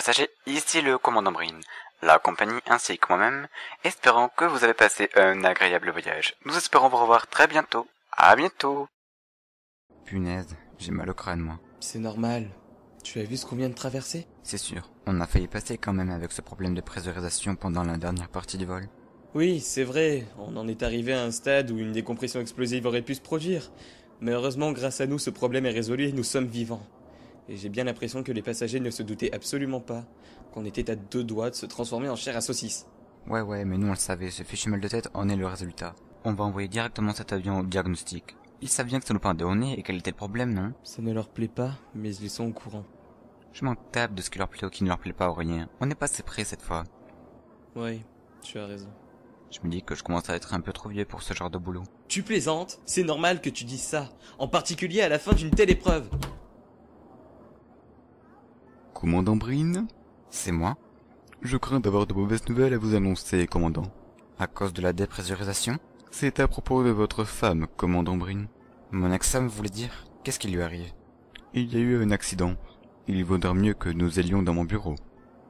passagers, ici le commandant Brin. La compagnie ainsi que moi-même, espérons que vous avez passé un agréable voyage. Nous espérons vous revoir très bientôt. À bientôt. Punaise, j'ai mal au crâne moi. C'est normal. Tu as vu ce qu'on vient de traverser? C'est sûr, on a failli passer quand même avec ce problème de pressurisation pendant la dernière partie du vol. Oui, c'est vrai, on en est arrivé à un stade où une décompression explosive aurait pu se produire. Mais heureusement, grâce à nous, ce problème est résolu et nous sommes vivants. Et j'ai bien l'impression que les passagers ne se doutaient absolument pas qu'on était à 2 doigts de se transformer en chair à saucisse. Ouais, mais nous on le savait, ce fichu mal de tête en est le résultat. On va envoyer directement cet avion au diagnostic. Ils savent bien que ça nous pendait au nez et quel était le problème, non? Ça ne leur plaît pas, mais ils sont au courant. Je m'en tape de ce qui leur plaît ou qui ne leur plaît pas ou rien. On n'est pas assez près cette fois. Oui, tu as raison. Je me dis que je commence à être un peu trop vieux pour ce genre de boulot. Tu plaisantes? C'est normal que tu dises ça, en particulier à la fin d'une telle épreuve. Commandant Brin? C'est moi. Je crains d'avoir de mauvaises nouvelles à vous annoncer, commandant. À cause de la dépressurisation? C'est à propos de votre femme, commandant Brin. Mon ex-femme voulait dire? Qu'est-ce qui lui arrive? Il y a eu un accident. Il vaudra mieux que nous allions dans mon bureau.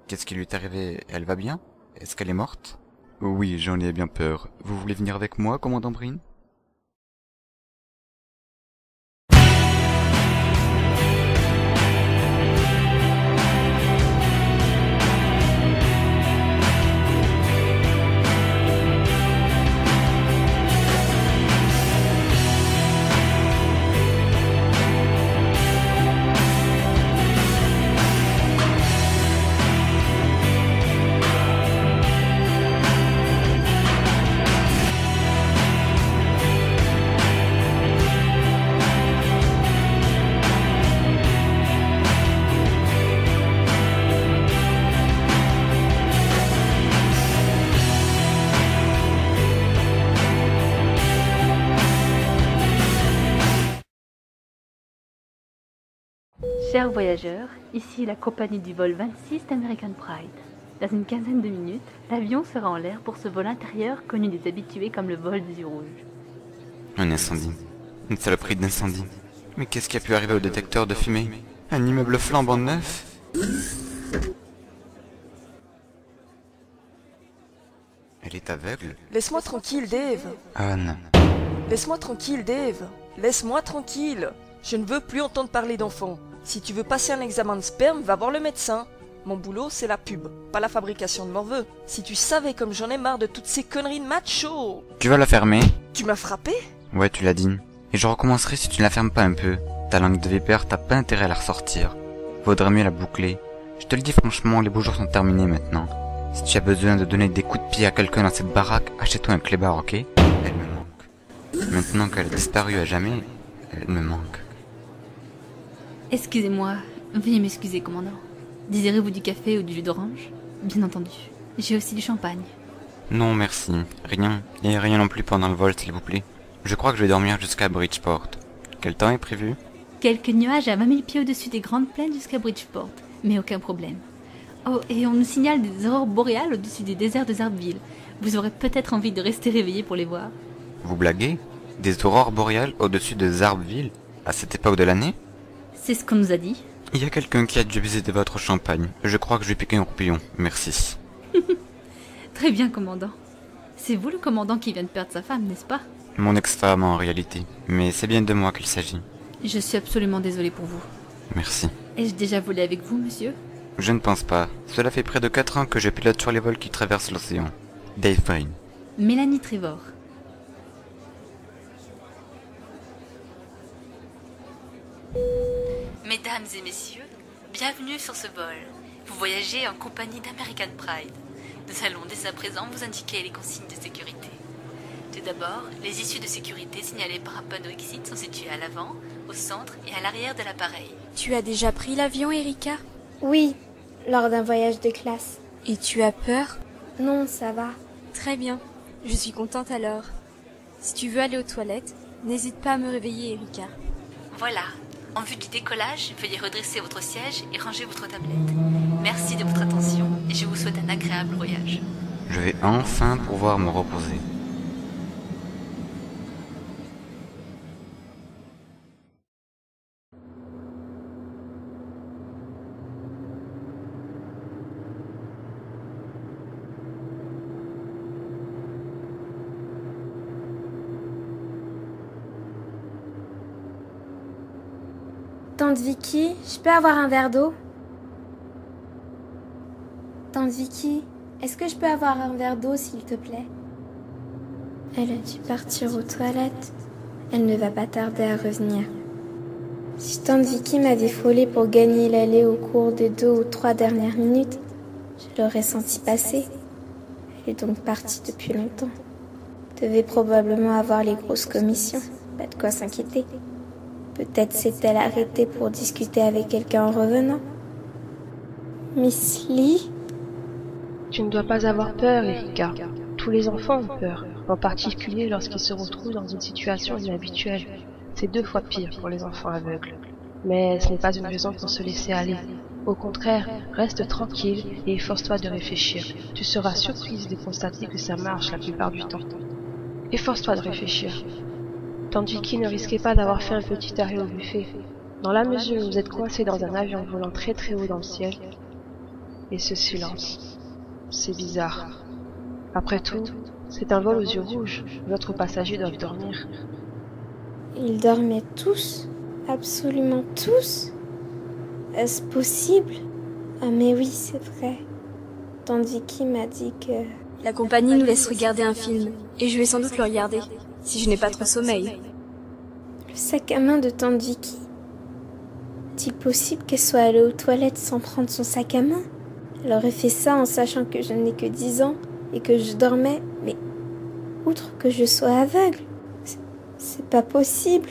Qu'est-ce qui lui est arrivé? Elle va bien? Est-ce qu'elle est morte? Oui, j'en ai bien peur. Vous voulez venir avec moi, commandant Brin? Chers voyageurs, ici la compagnie du vol 26 d'American Pride. Dans une quinzaine de minutes, l'avion sera en l'air pour ce vol intérieur connu des habitués comme le vol des yeux rouges. Un incendie. Une saloperie d'incendie. Mais qu'est-ce qui a pu arriver au détecteur de fumée? Un immeuble flambant neuf? Elle est aveugle? Laisse-moi tranquille, Dave. Anne. Laisse-moi tranquille, Dave. Laisse-moi tranquille. Je ne veux plus entendre parler d'enfants. Si tu veux passer un examen de sperme, va voir le médecin. Mon boulot, c'est la pub, pas la fabrication de morveux. Si tu savais comme j'en ai marre de toutes ces conneries de macho. Tu vas la fermer? Tu m'as frappé? Ouais, tu l'as dit. Et je recommencerai si tu ne la fermes pas un peu. Ta langue de vipère, t'as pas intérêt à la ressortir. Vaudrait mieux la boucler. Je te le dis franchement, les beaux jours sont terminés maintenant. Si tu as besoin de donner des coups de pied à quelqu'un dans cette baraque, achète-toi un clébard, ok? Elle me manque. Maintenant qu'elle a disparu à jamais, elle me manque. Excusez-moi, veuillez m'excuser, commandant. Désirez-vous du café ou du jus d'orange? Bien entendu. J'ai aussi du champagne. Non, merci. Rien. Et rien non plus pendant le vol, s'il vous plaît. Je crois que je vais dormir jusqu'à Bridgeport. Quel temps est prévu? Quelques nuages à 20 000 pieds au-dessus des grandes plaines jusqu'à Bridgeport, mais aucun problème. Oh, et on nous signale des aurores boréales au-dessus des déserts de Zarbville. Vous aurez peut-être envie de rester réveillé pour les voir. Vous blaguez? Des aurores boréales au-dessus de Zarbville? À cette époque de l'année? C'est ce qu'on nous a dit. Il y a quelqu'un qui a dû visiter votre champagne. Je crois que je vais piquer un roupillon. Merci. Très bien, commandant. C'est vous le commandant qui vient de perdre sa femme, n'est-ce pas? Mon ex-femme en réalité. Mais c'est bien de moi qu'il s'agit. Je suis absolument désolée pour vous. Merci. Ai-je déjà volé avec vous, monsieur? Je ne pense pas. Cela fait près de 4 ans que je pilote sur les vols qui traversent l'océan. Dave Brin. Mélanie Trevor. Mesdames et messieurs, bienvenue sur ce vol. Vous voyagez en compagnie d'American Pride. Nous allons dès à présent vous indiquer les consignes de sécurité. Tout d'abord, les issues de sécurité signalées par un panneau exit sont situées à l'avant, au centre et à l'arrière de l'appareil. Tu as déjà pris l'avion, Erika? Oui, lors d'un voyage de classe. Et tu as peur? Non, ça va. Très bien, je suis contente alors. Si tu veux aller aux toilettes, n'hésite pas à me réveiller, Erika. Voilà. En vue du décollage, veuillez redresser votre siège et ranger votre tablette. Merci de votre attention et je vous souhaite un agréable voyage. Je vais enfin pouvoir me reposer. Tante Vicky, je peux avoir un verre d'eau? Tante Vicky, est-ce que je peux avoir un verre d'eau, s'il te plaît? Elle a dû partir aux toilettes. Elle ne va pas tarder à revenir. Si Tante Vicky m'avait frôlé pour gagner l'allée au cours des 2 ou 3 dernières minutes, je l'aurais senti passer. Elle est donc partie depuis longtemps. Devait probablement avoir les grosses commissions. Pas de quoi s'inquiéter. Peut-être s'est-elle arrêtée pour discuter avec quelqu'un en revenant. Miss Lee? Tu ne dois pas avoir peur, Erika. Tous les enfants ont peur, en particulier lorsqu'ils se retrouvent dans une situation inhabituelle. C'est 2 fois pire pour les enfants aveugles. Mais ce n'est pas une raison pour se laisser aller. Au contraire, reste tranquille et efforce-toi de réfléchir. Tu seras surprise de constater que ça marche la plupart du temps. Efforce-toi de réfléchir. Tante Vicky ne risquait pas d'avoir fait un petit arrêt au buffet. Dans la mesure où vous êtes coincé dans un avion volant très très haut dans le ciel. Et ce silence. C'est bizarre. Après tout, c'est un vol aux yeux rouges. D'autres passagers doivent dormir. Ils dormaient tous? Absolument tous? Est-ce possible? Ah mais oui, c'est vrai. Tante Vicky m'a dit que... La compagnie nous laisse regarder un film, et je vais sans doute le regarder, si je n'ai pas trop sommeil. Le sac à main de Tante Vicky? Est-il possible qu'elle soit allée aux toilettes sans prendre son sac à main? Elle aurait fait ça en sachant que je n'ai que 10 ans et que je dormais, mais outre que je sois aveugle, c'est pas possible.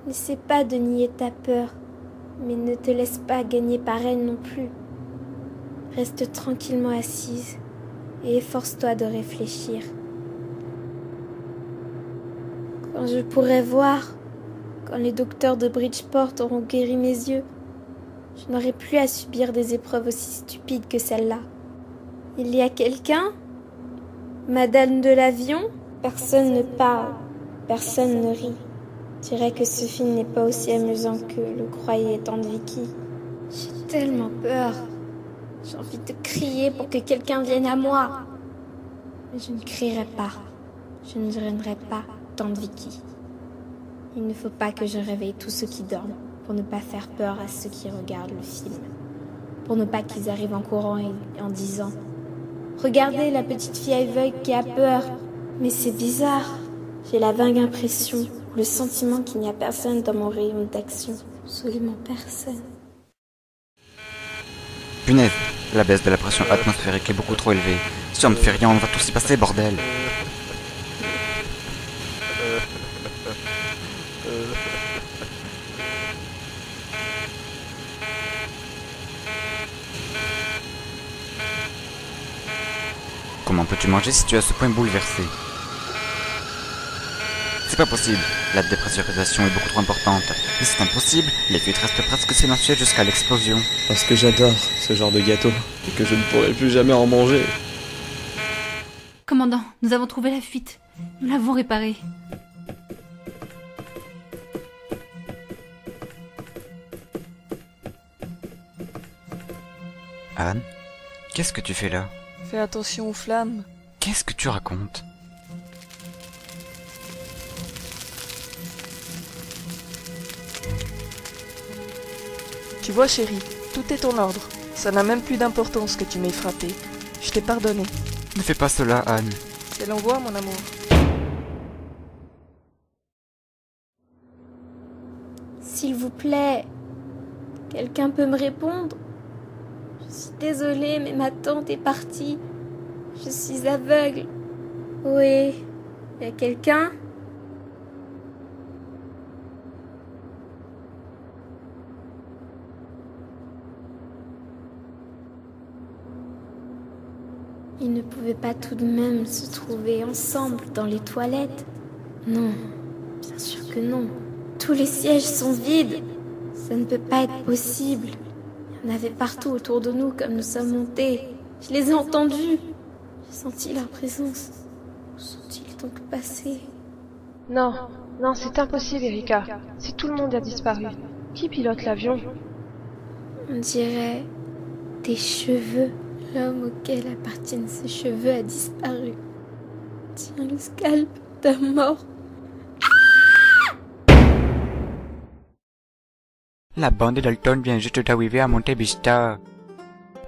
N'essaie pas de nier ta peur, mais ne te laisse pas gagner par elle non plus. Reste tranquillement assise et efforce-toi de réfléchir. Quand je pourrai voir, quand les docteurs de Bridgeport auront guéri mes yeux, je n'aurai plus à subir des épreuves aussi stupides que celle-là. Il y a quelqu'un? Madame de l'avion? Personne ne parle, personne ne rit. Je dirais que ce film n'est pas aussi amusant que le croyait Tante Vicky. J'ai tellement peur. J'ai envie de crier pour que quelqu'un vienne à moi. Mais je ne crierai pas. Je ne gênerai pas Tante Vicky. Il ne faut pas que je réveille tous ceux qui dorment pour ne pas faire peur à ceux qui regardent le film. Pour ne pas qu'ils arrivent en courant et en disant « Regardez la petite fille aveugle qui a peur !» Mais c'est bizarre. J'ai la vague impression, le sentiment qu'il n'y a personne dans mon rayon d'action. Absolument personne. Punaise, la baisse de la pression atmosphérique est beaucoup trop élevée. Si on ne fait rien, on va tous y passer, bordel. Comment peux-tu manger si tu es à ce point bouleversé? C'est pas possible, la dépressurisation est beaucoup trop importante. Et c'est impossible, les fuites restent presque silencieuses jusqu'à l'explosion. Parce que j'adore ce genre de gâteau, et que je ne pourrai plus jamais en manger. Commandant, nous avons trouvé la fuite. Nous l'avons réparée. Anne, qu'est-ce que tu fais là? Fais attention aux flammes. Qu'est-ce que tu racontes? Tu vois, chérie, tout est en ordre. Ça n'a même plus d'importance que tu m'aies frappé. Je t'ai pardonné. Ne fais pas cela, Anne. C'est l'envoi, mon amour. S'il vous plaît, quelqu'un peut me répondre? Je suis désolée, mais ma tante est partie. Je suis aveugle. Oui, y a quelqu'un? Ils ne pouvaient pas tout de même se trouver ensemble dans les toilettes? Non, bien sûr que non. Tous les sièges sont vides. Ça ne peut pas être possible. Il y en avait partout autour de nous comme nous sommes montés. Je les ai entendus. J'ai senti leur présence. Où sont-ils donc passés? Non, non, c'est impossible, Erika. Si tout le monde a disparu, qui pilote l'avion? On dirait des cheveux. L'homme auquel appartiennent ces cheveux a disparu. Tiens le scalp d'un mort. La bande de Dalton vient juste d'arriver à Monte Vista.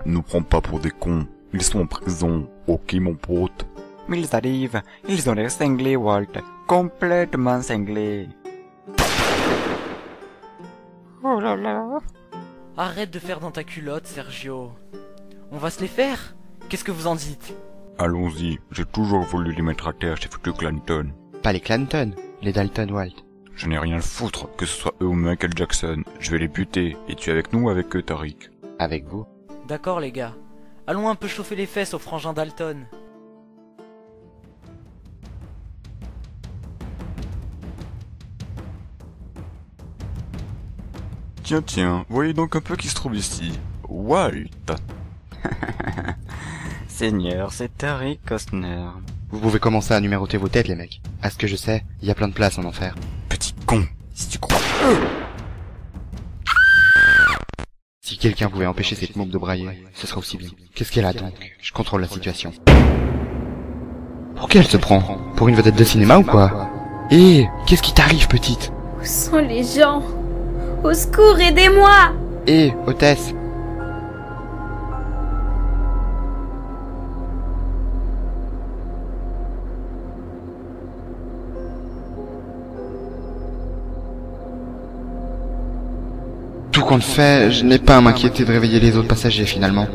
Nous prends pas pour des cons. Ils sont en prison. Ok, mon pote. Mais ils arrivent. Ils ont l'air cinglés, Walt. Complètement cinglés. Oh là là. Arrête de faire dans ta culotte, Sergio. On va se les faire? Qu'est-ce que vous en dites? Allons-y. J'ai toujours voulu les mettre à terre chez Future Clanton. Pas les Clanton, les Dalton, Walt. Je n'ai rien à foutre, que ce soit eux ou Michael Jackson. Je vais les buter. Et tu es avec nous ou avec eux, Tariq? Avec vous. D'accord, les gars. Allons un peu chauffer les fesses au frangin Dalton. Tiens, voyez donc un peu qui se trouve ici. Walt. Seigneur, c'est Tariq Costner. Vous pouvez commencer à numéroter vos têtes, les mecs. À ce que je sais, il y a plein de places en enfer. Petit con. Si tu crois... Si quelqu'un pouvait empêcher cette môme de brailler, ce serait aussi bien. Qu'est-ce qu'elle a donc? Je contrôle la situation. Pour qui elle se prend? Pour une vedette de cinéma ou quoi? Eh, qu'est-ce qui t'arrive, petite? Où sont les gens? Au secours, aidez-moi! Eh, hôtesse. Tout compte fait, je n'ai pas à m'inquiéter de réveiller les autres passagers finalement.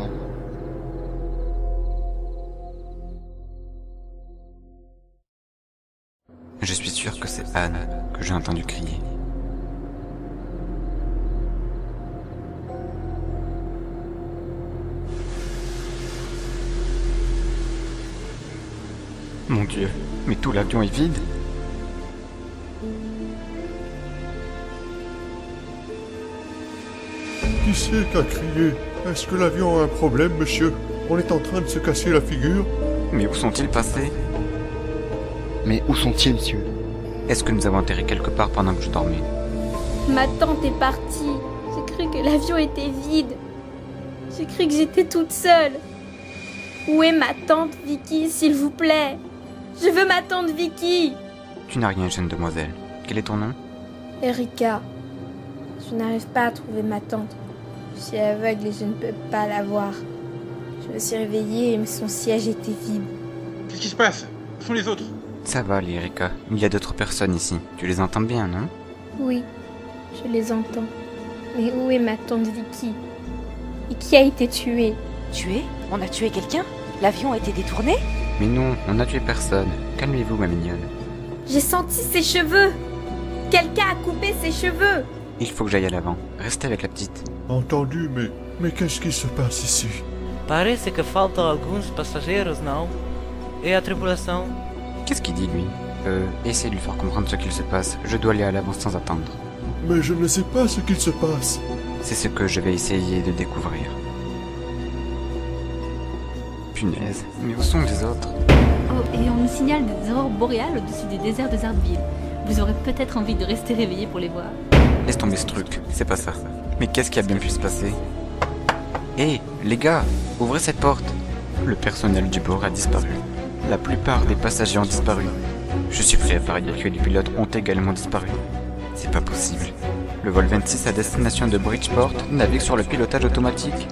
Je suis sûr que c'est Anne que j'ai entendu crier. Mon Dieu, mais tout l'avion est vide. Qui c'est qui a crié? Est-ce que l'avion a un problème, monsieur? On est en train de se casser la figure. Mais où sont-ils passés? Mais où sont-ils, monsieur? Est-ce que nous avons atterri quelque part pendant que je dormais? Ma tante est partie. J'ai cru que l'avion était vide. J'ai cru que j'étais toute seule. Où est ma tante Vicky, s'il vous plaît? Je veux ma tante Vicky. Tu n'as rien, jeune demoiselle. Quel est ton nom? Erika. Je n'arrive pas à trouver ma tante. Je suis aveugle et je ne peux pas la voir. Je me suis réveillée et son siège était vide. Qu'est-ce qui se passe? Où sont les autres? Ça va, Erika. Il y a d'autres personnes ici. Tu les entends bien, non? Oui, je les entends. Mais où est ma tante Vicky? Et qui a été tuée? Tué? On a tué quelqu'un? L'avion a été détourné? Mais non, on n'a tué personne. Calmez-vous, ma mignonne. J'ai senti ses cheveux. Quelqu'un a coupé ses cheveux. Il faut que j'aille à l'avant. Restez avec la petite. Entendu, mais qu'est-ce qui se passe ici? Parece que faltam alguns passageiros, não? Et a tripulação? Qu'est-ce qu'il dit, lui? Essayez de lui faire comprendre ce qu'il se passe. Je dois aller à l'avant sans attendre. Mais je ne sais pas ce qu'il se passe. C'est ce que je vais essayer de découvrir. Punaise, mais où sont les autres? Oh, et on nous signale des aurores boréales au-dessus des déserts de Zardville. Vous aurez peut-être envie de rester réveillé pour les voir. Laisse tomber ce truc, c'est pas ça. Mais qu'est-ce qui a bien pu se passer? Hé, les gars, ouvrez cette porte. Le personnel du bord a disparu. La plupart des passagers ont disparu. Je suis prêt à parier que les pilotes ont également disparu. C'est pas possible. Le vol 26 à destination de Bridgeport navigue sur le pilotage automatique.